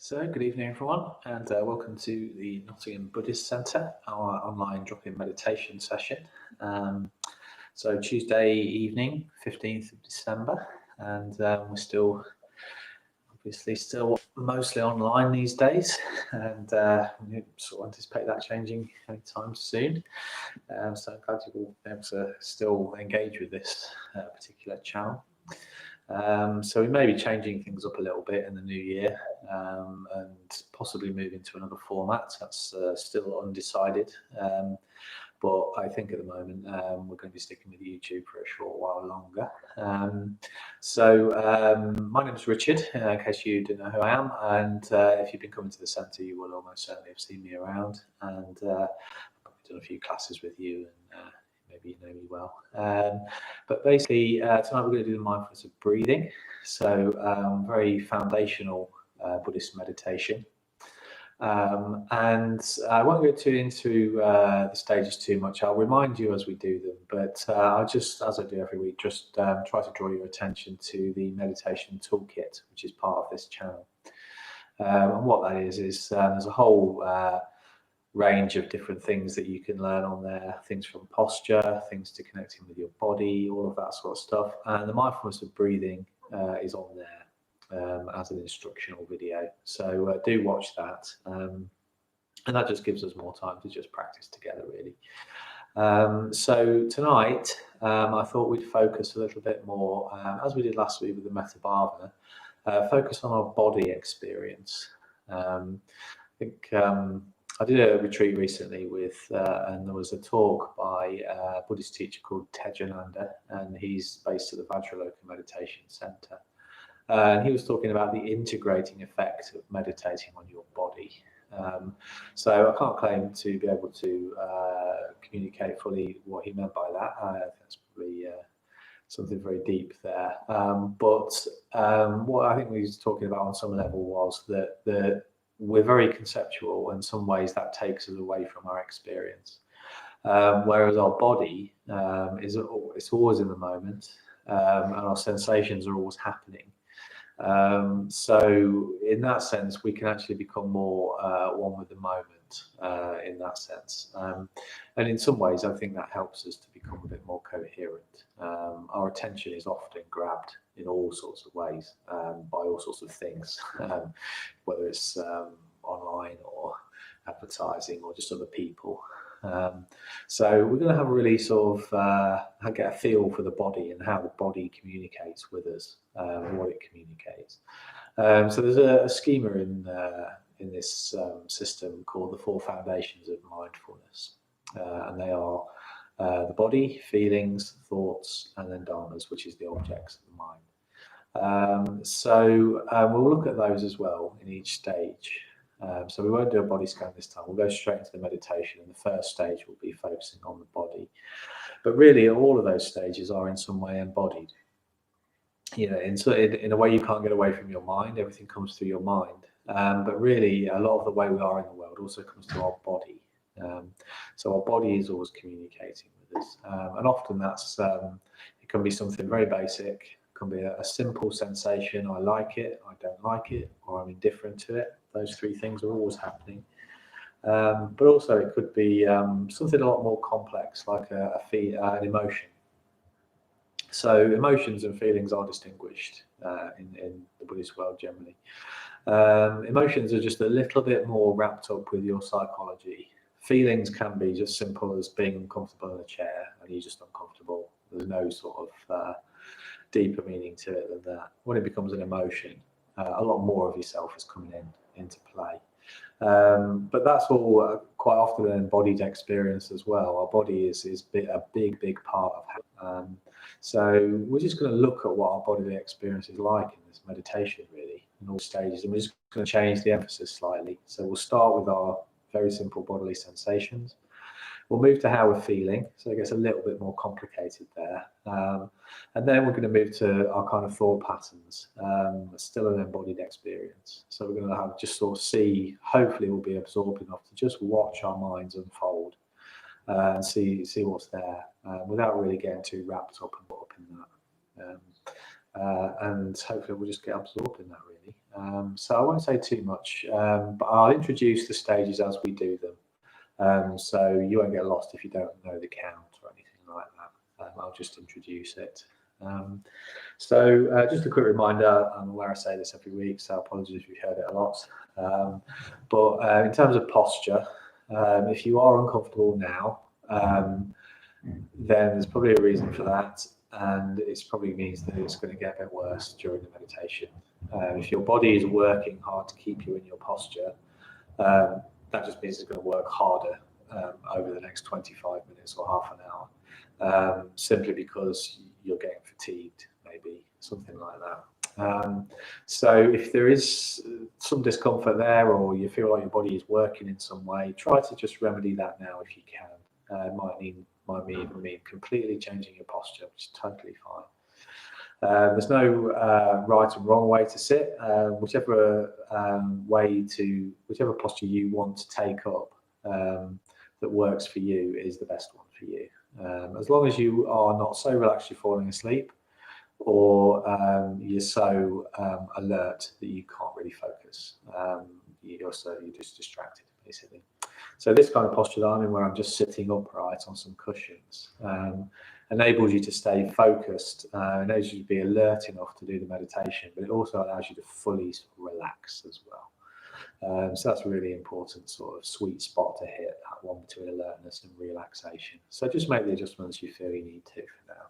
So, good evening, everyone, and welcome to the Nottingham Buddhist Centre, our online drop-in meditation session. So, Tuesday evening, 15th of December, and we're still mostly online these days, and we sort of anticipate that changing anytime soon. So, I'm glad you will be able to still engage with this particular channel. So we may be changing things up a little bit in the new year and possibly move into another format. That's still undecided. But I think at the moment we're going to be sticking with YouTube for a short while longer. My name is Richard, in case you didn't know who I am. And if you've been coming to the centre, you will almost certainly have seen me around. And I've probably done a few classes with you and maybe you know me well. But basically, tonight we're going to do the mindfulness of breathing. So very foundational Buddhist meditation. And I won't go into the stages too much. I'll remind you as we do them, but I'll just, as I do every week, just try to draw your attention to the Meditation Toolkit, which is part of this channel. And what that is there's a whole range of different things that you can learn on there, things from posture, things to connecting with your body, all of that sort of stuff. And the mindfulness of breathing is on there as an instructional video. So do watch that. And that just gives us more time to just practice together, really. So tonight, I thought we'd focus a little bit more, as we did last week with the Metta Bhavana, focus on our body experience. I think I did a retreat recently and there was a talk by a Buddhist teacher called Tejananda, and he's based at the Vajraloka Meditation Center. And he was talking about the integrating effect of meditating on your body. So I can't claim to be able to communicate fully what he meant by that. I think that's probably something very deep there. But what I think we was talking about on some level was that we're very conceptual, and in some ways that takes us away from our experience. Whereas our body it's always in the moment, and our sensations are always happening. So in that sense, we can actually become more one with the moment in that sense. And in some ways, I think that helps us to become a bit more coherent. Our attention is often grabbed in all sorts of ways by all sorts of things, whether it's online or advertising or just other people. So we're going to have a really sort of get a feel for the body and how the body communicates with us and what it communicates. So there's a schema in this system called the 4 foundations of mindfulness, and they are the body, feelings, thoughts, and then dharmas, which is the objects of the mind. So we'll look at those as well in each stage. So we won't do a body scan this time. We'll go straight into the meditation, and the first stage will be focusing on the body. But really, all of those stages are in some way embodied. You know, in a way you can't get away from your mind. Everything comes through your mind. But really, a lot of the way we are in the world also comes through our body. So our body is always communicating with us. And often that's it can be something very basic. It can be a simple sensation. I like it, I don't like it, or I'm indifferent to it. Those 3 things are always happening. But also it could be something a lot more complex, like an emotion. So emotions and feelings are distinguished in the Buddhist world generally. Emotions are just a little bit more wrapped up with your psychology. Feelings can be just simple as being uncomfortable in a chair and you're just uncomfortable. There's no sort of deeper meaning to it than that. When it becomes an emotion, a lot more of yourself is coming into play. But that's all quite often an embodied experience as well. Our body is a big part of how. So we're just going to look at what our bodily experience is like in this meditation, really, in all stages. And we're just going to change the emphasis slightly. So we'll start with our very simple bodily sensations. We'll move to how we're feeling, so it gets a little bit more complicated there. And then we're going to move to our kind of thought patterns, still an embodied experience. So we're going to have just sort of see, hopefully we'll be absorbed enough to just watch our minds unfold and see what's there without really getting too wrapped up and caught up in that. and hopefully we'll just get absorbed in that really. So I won't say too much, but I'll introduce the stages as we do them. So you won't get lost if you don't know the count or anything like that. I'll just introduce it. So just a quick reminder, I'm aware I say this every week, so apologies if you've heard it a lot. But in terms of posture, if you are uncomfortable now, then there's probably a reason for that, and it probably means that it's going to get a bit worse during the meditation. If your body is working hard to keep you in your posture, that just means it's going to work harder over the next 25 minutes or half an hour, simply because you're getting fatigued, maybe something like that. So if there is some discomfort there, or you feel like your body is working in some way, try to just remedy that now if you can. It might even mean completely changing your posture, which is totally fine. There's no right and wrong way to sit. Whichever posture you want to take up that works for you is the best one for you. As long as you are not so relaxed you're falling asleep, or you're so alert that you can't really focus. You're just distracted, basically. So this kind of posture that I'm in, where I'm just sitting upright on some cushions, enables you to stay focused, enables you to be alert enough to do the meditation, but it also allows you to fully relax as well. So that's a really important sort of sweet spot to hit, that one between alertness and relaxation. So just make the adjustments you feel you need to for now.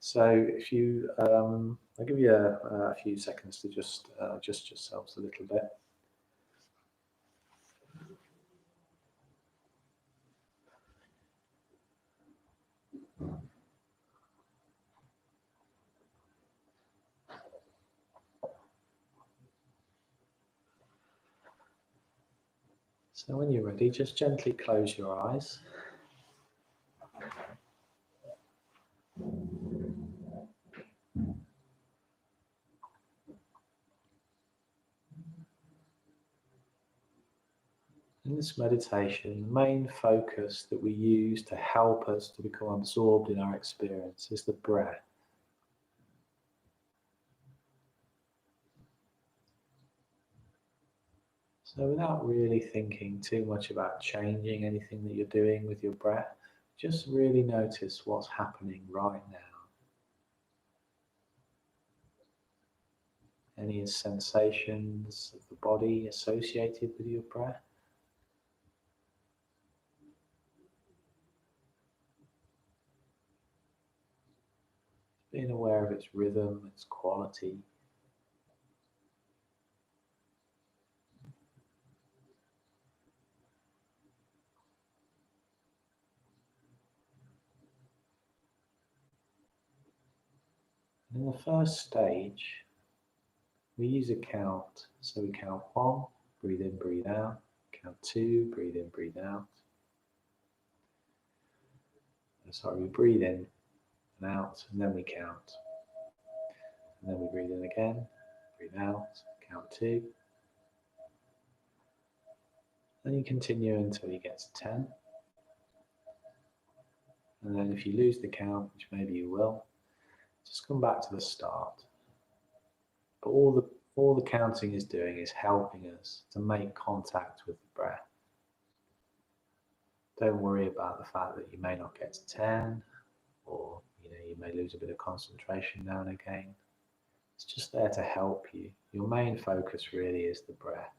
So if you, I'll give you a few seconds to just adjust yourselves a little bit. So when you're ready, just gently close your eyes. In this meditation, the main focus that we use to help us to become absorbed in our experience is the breath. So without really thinking too much about changing anything that you're doing with your breath, just really notice what's happening right now. Any sensations of the body associated with your breath? Being aware of its rhythm, its quality. In the first stage, we use a count. So we count 1, breathe in, breathe out. Count 2, breathe in, breathe out. We breathe in and out, and then we count. And then we breathe in again, breathe out, count 2. Then you continue until you get to 10. And then if you lose the count, which maybe you will, just come back to the start. But all the counting is doing is helping us to make contact with the breath. Don't worry about the fact that you may not get to 10, or you may lose a bit of concentration now and again. It's just there to help you. Your main focus really is the breath.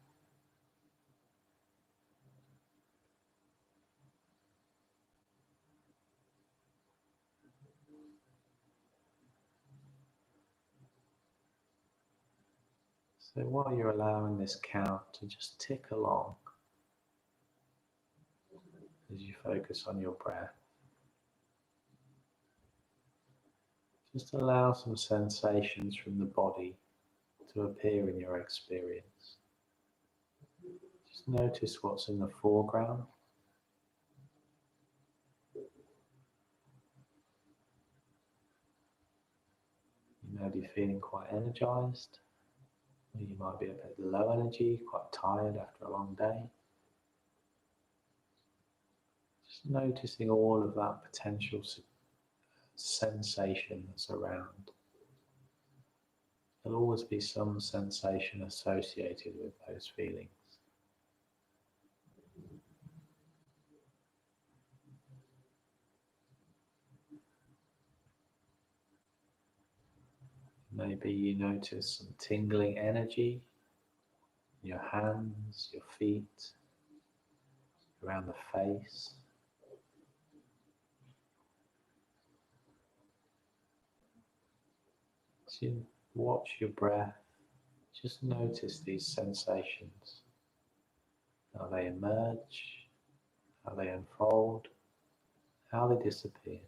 So while you're allowing this count to just tick along, as you focus on your breath, just allow some sensations from the body to appear in your experience. Just notice what's in the foreground. You may be feeling quite energized, or you might be a bit low energy, quite tired after a long day. Just noticing all of that potential sensation that's around. There'll always be some sensation associated with those feelings. Maybe you notice some tingling energy in your hands, your feet, around the face. As you watch your breath, just notice these sensations, how they emerge, how they unfold, how they disappear.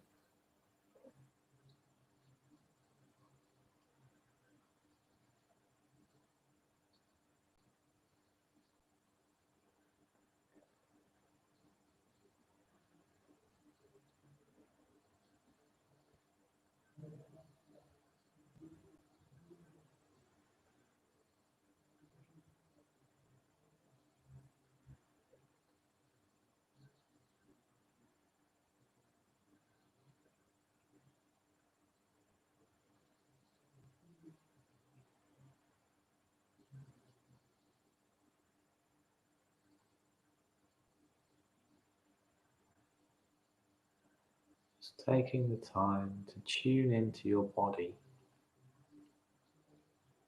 Just taking the time to tune into your body.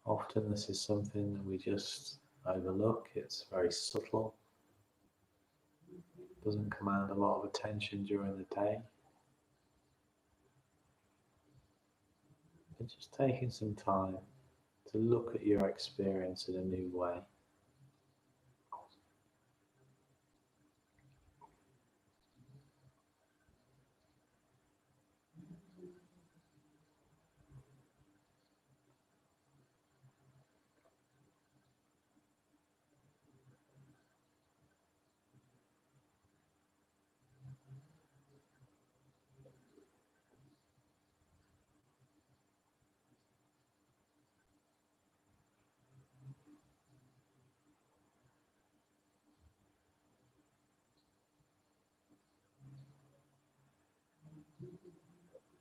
Often this is something that we just overlook. It's very subtle. It doesn't command a lot of attention during the day. But just taking some time to look at your experience in a new way.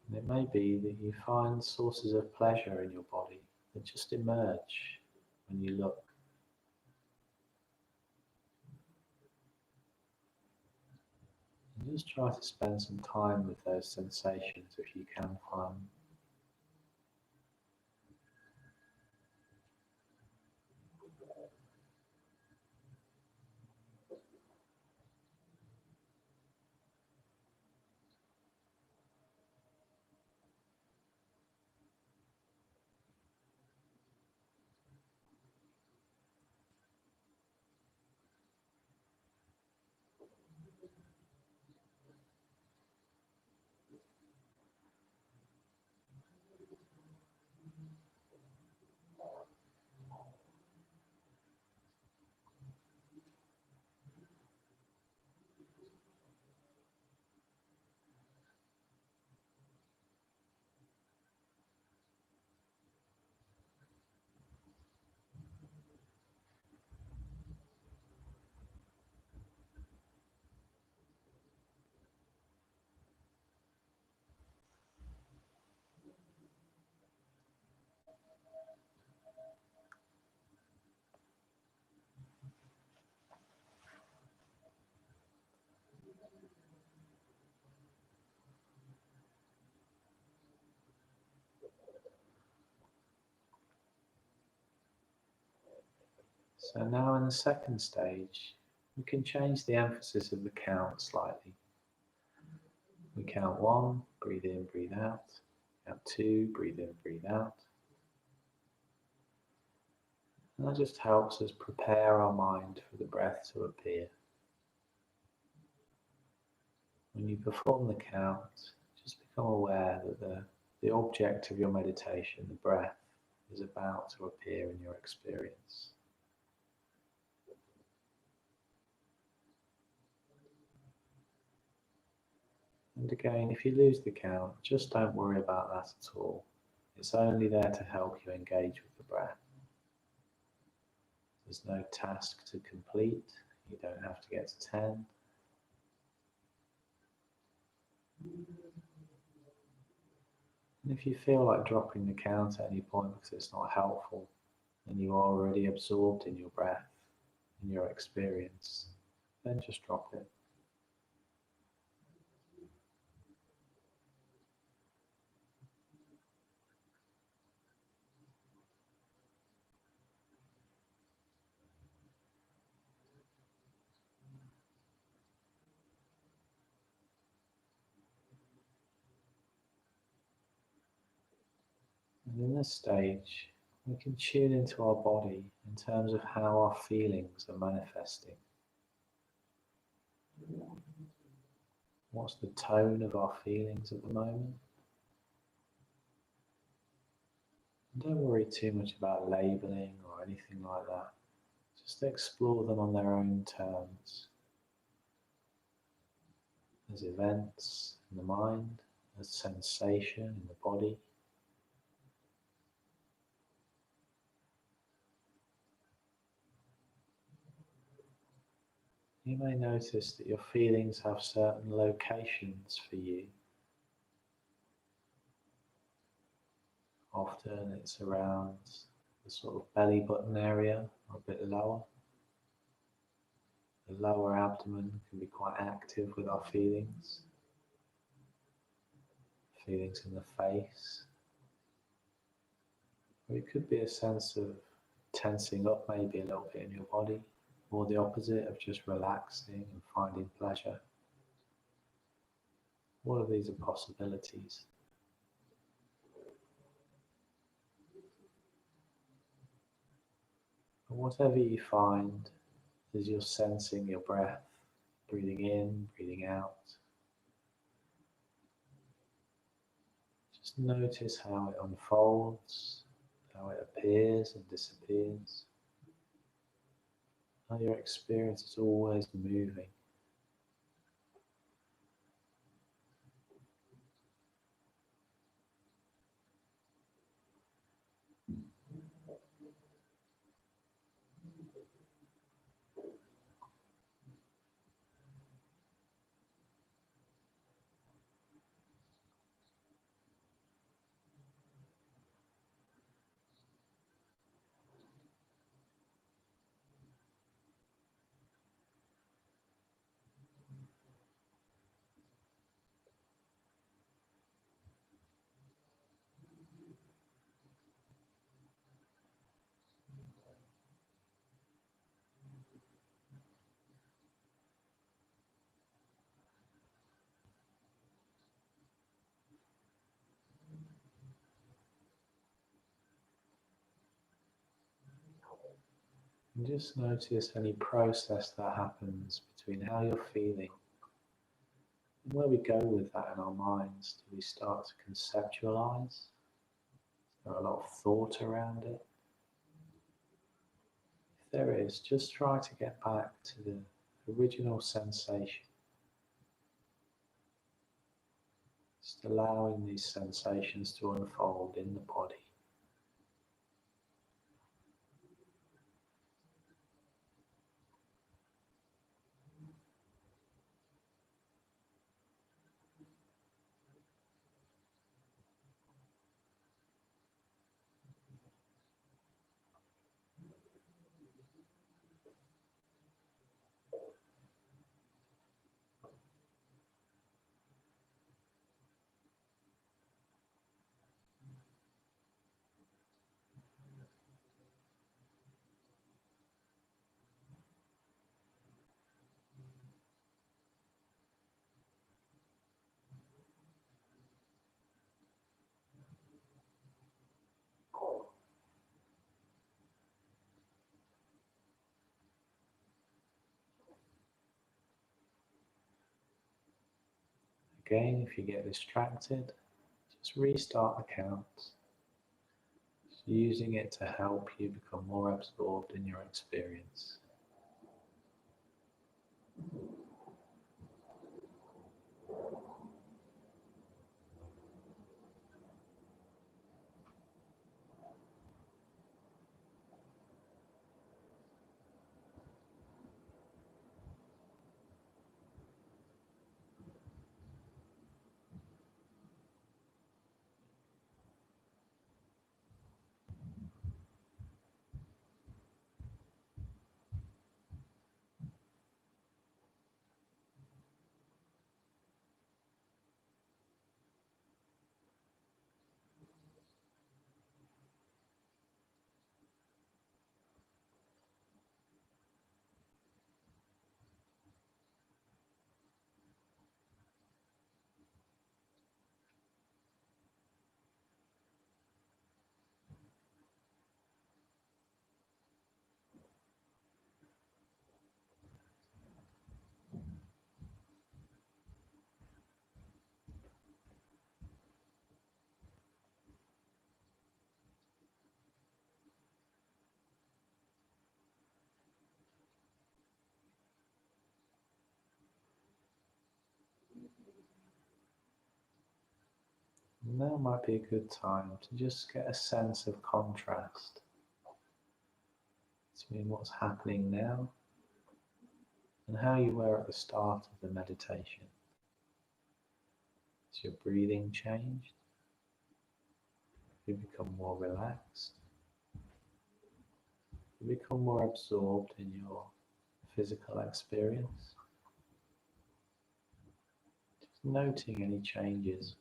And it may be that you find sources of pleasure in your body that just emerge when you look. And just try to spend some time with those sensations if you can find them. So now in the second stage, we can change the emphasis of the count slightly. We count 1, breathe in, breathe out. Count 2, breathe in, breathe out. And that just helps us prepare our mind for the breath to appear. When you perform the count, just become aware that the object of your meditation, the breath, is about to appear in your experience. And again, if you lose the count, just don't worry about that at all. It's only there to help you engage with the breath. There's no task to complete. You don't have to get to 10. And if you feel like dropping the count at any point because it's not helpful, and you are already absorbed in your breath, in your experience, then just drop it. And in this stage, we can tune into our body in terms of how our feelings are manifesting. What's the tone of our feelings at the moment? And don't worry too much about labeling or anything like that. Just explore them on their own terms. As events in the mind, as sensation in the body. You may notice that your feelings have certain locations for you. Often it's around the sort of belly button area, or a bit lower. The lower abdomen can be quite active with our feelings. Feelings in the face. Or it could be a sense of tensing up maybe a little bit in your body, or the opposite of just relaxing and finding pleasure. All of these are possibilities. And whatever you find as you're sensing your breath, breathing in, breathing out, just notice how it unfolds, how it appears and disappears, how your experience is always moving. And just notice any process that happens between how you're feeling and where we go with that in our minds. Do we start to conceptualize? Is there a lot of thought around it? If there is, just try to get back to the original sensation. Just allowing these sensations to unfold in the body. Again, if you get distracted, just restart the count, just using it to help you become more absorbed in your experience. Now might be a good time to just get a sense of contrast between what's happening now and how you were at the start of the meditation. Has your breathing changed? Have you become more relaxed? Have you become more absorbed in your physical experience? Just noting any changes.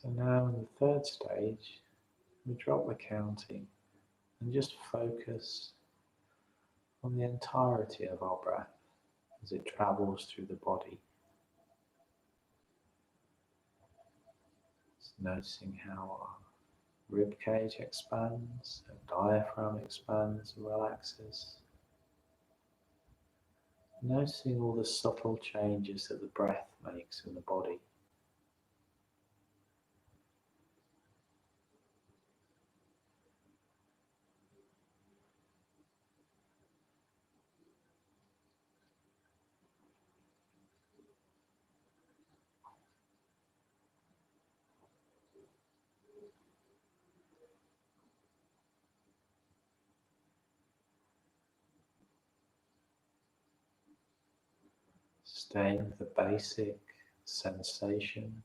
So now in the third stage, we drop the counting and just focus on the entirety of our breath as it travels through the body. Just noticing how our rib cage expands, and diaphragm expands and relaxes. Noticing all the subtle changes that the breath makes in the body. Staying with the basic sensation,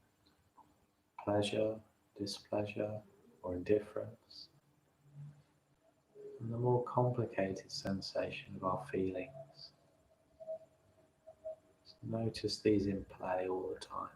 pleasure, displeasure, or indifference, and the more complicated sensation of our feelings. Just notice these in play all the time.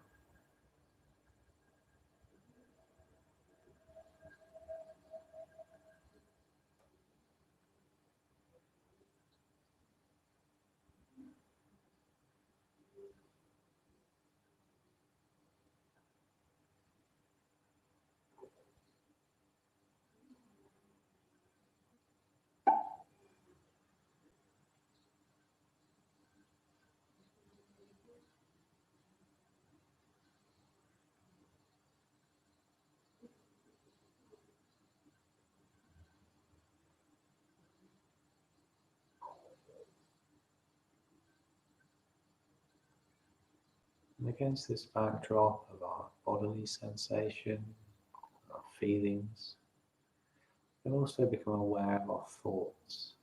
And against this backdrop of our bodily sensation, our feelings, we can also become aware of our thoughts.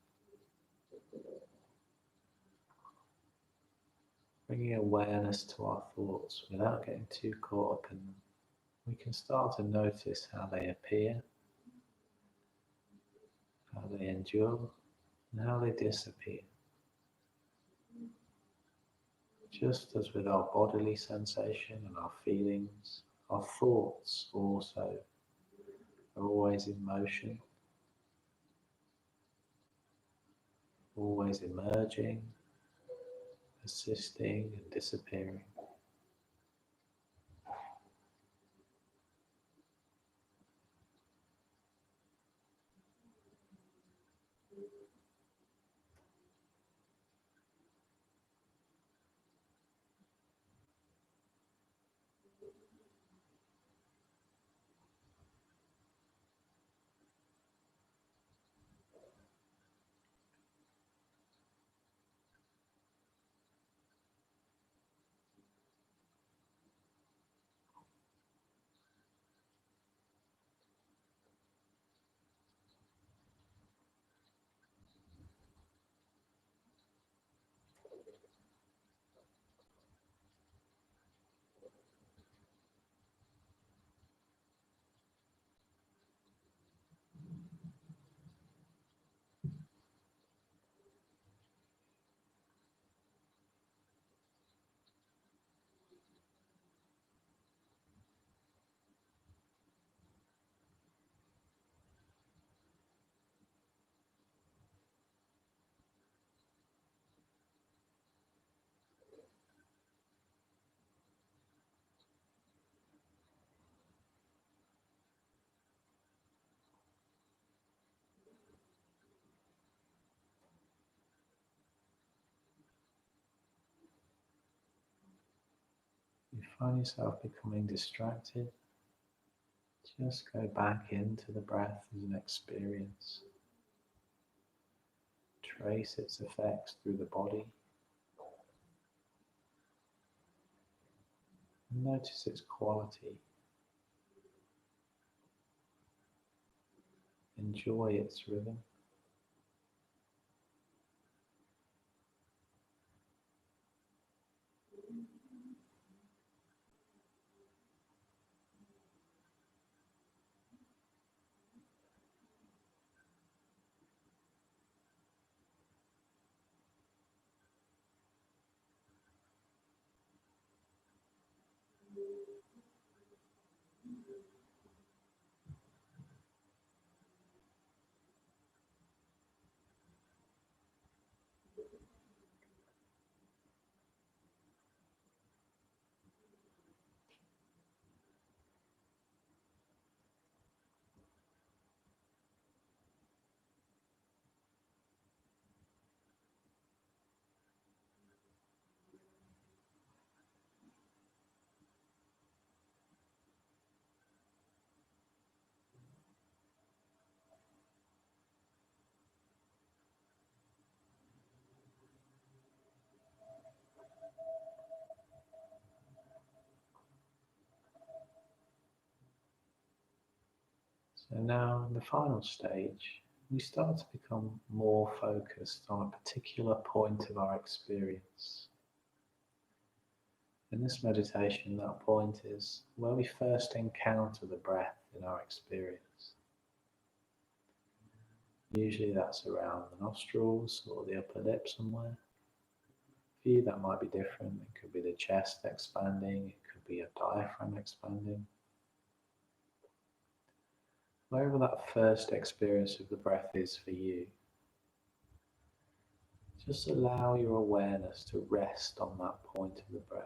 Bringing awareness to our thoughts without getting too caught up in them. We can start to notice how they appear, how they endure, and how they disappear. Just as with our bodily sensation and our feelings, our thoughts also are always in motion, always emerging, persisting and disappearing. find yourself becoming distracted, just go back into the breath as an experience. Trace its effects through the body. Notice its quality. Enjoy its rhythm. So now in the final stage, we start to become more focused on a particular point of our experience. In this meditation, that point is where we first encounter the breath in our experience. Usually that's around the nostrils or the upper lip somewhere. For you that might be different. It could be the chest expanding, it could be a diaphragm expanding. Wherever that first experience of the breath is for you, just allow your awareness to rest on that point of the breath.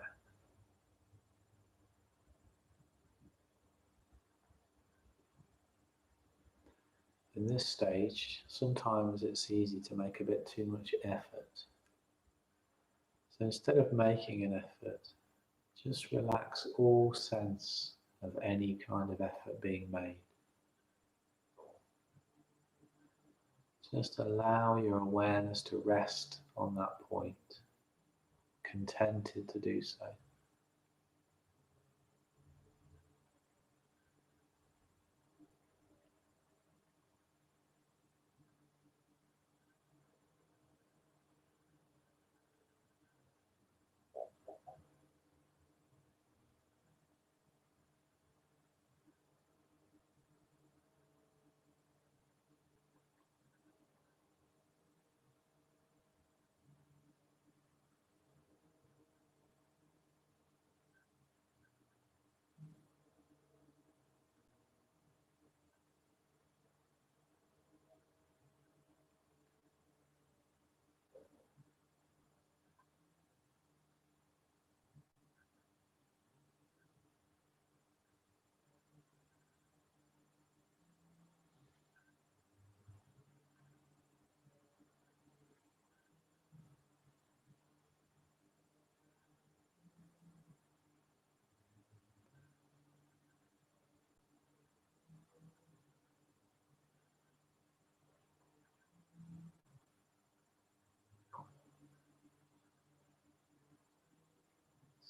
In this stage, sometimes it's easy to make a bit too much effort. So instead of making an effort, just relax all sense of any kind of effort being made. Just allow your awareness to rest on that point, contented to do so.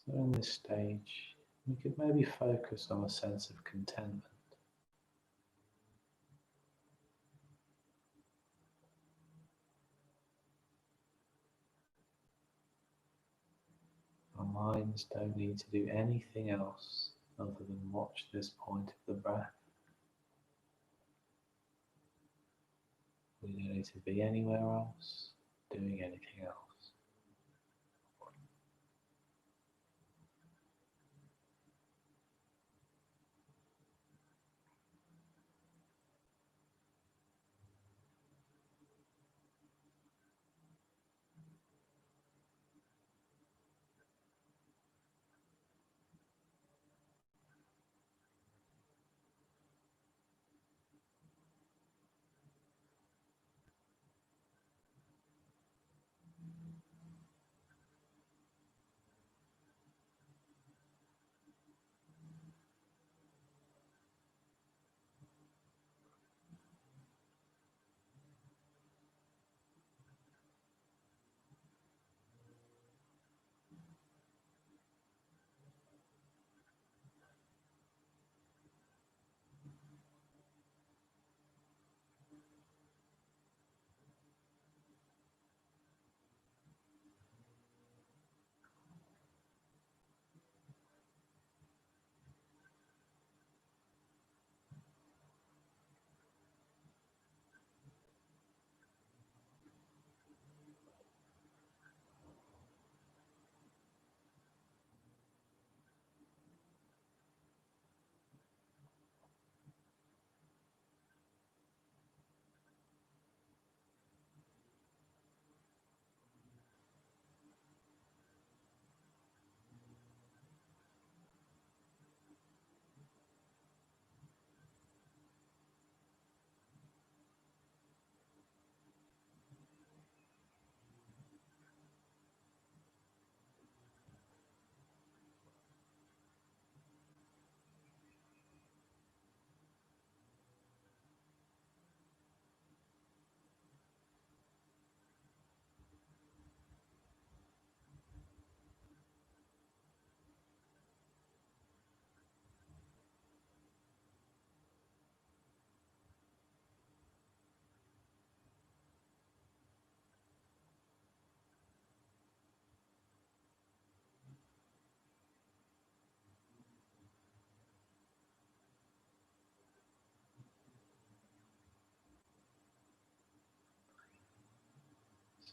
So in this stage, we could maybe focus on a sense of contentment. Our minds don't need to do anything else other than watch this point of the breath. We don't need to be anywhere else, doing anything else.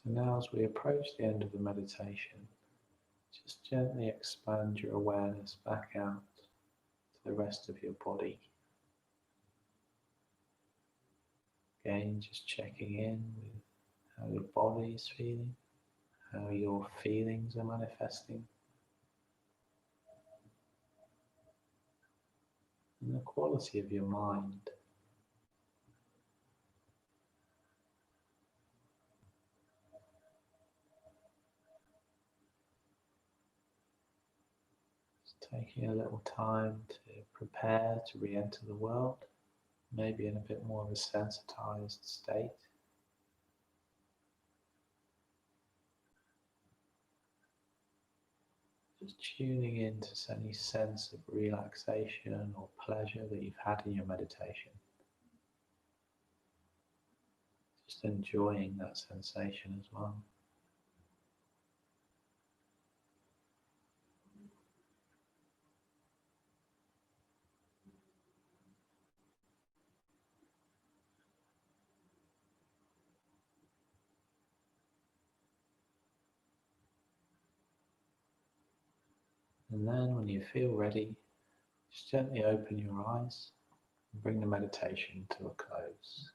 So now as we approach the end of the meditation, just gently expand your awareness back out to the rest of your body. Again, just checking in with how your body is feeling, how your feelings are manifesting, and the quality of your mind. Just taking a little time to prepare to re-enter the world, maybe in a bit more of a sensitized state. Just tuning into any sense of relaxation or pleasure that you've had in your meditation. Just enjoying that sensation as well. And then when you feel ready, just gently open your eyes and bring the meditation to a close.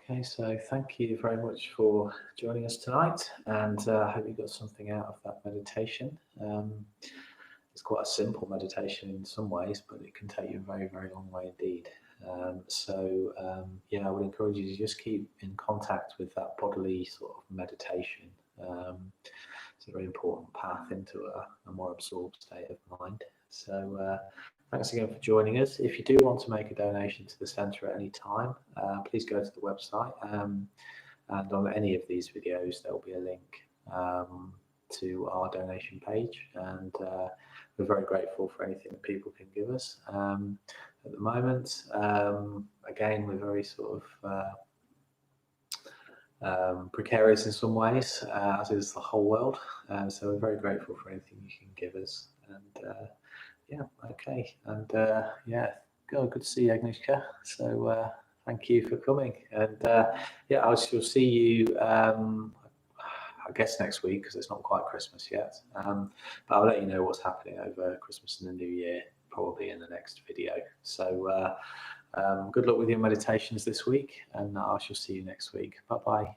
Okay, so thank you very much for joining us tonight, and I hope you got something out of that meditation. It's quite a simple meditation in some ways, but it can take you a very, very long way indeed. Yeah, I would encourage you to just keep in contact with that bodily sort of meditation. It's a very important path into a more absorbed state of mind. So thanks again for joining us. If you do want to make a donation to the centre at any time, please go to the website, and on any of these videos there will be a link to our donation page, and we're very grateful for anything that people can give us. At the moment, again, we're very sort of precarious in some ways, as is the whole world. So we're very grateful for anything you can give us. And yeah, okay. And yeah, good to see you, Agnieszka. So thank you for coming. And yeah, I shall see you, I guess, next week, because it's not quite Christmas yet. But I'll let you know what's happening over Christmas and the New Year, probably in the next video. So good luck with your meditations this week, and I shall see you next week. Bye-bye.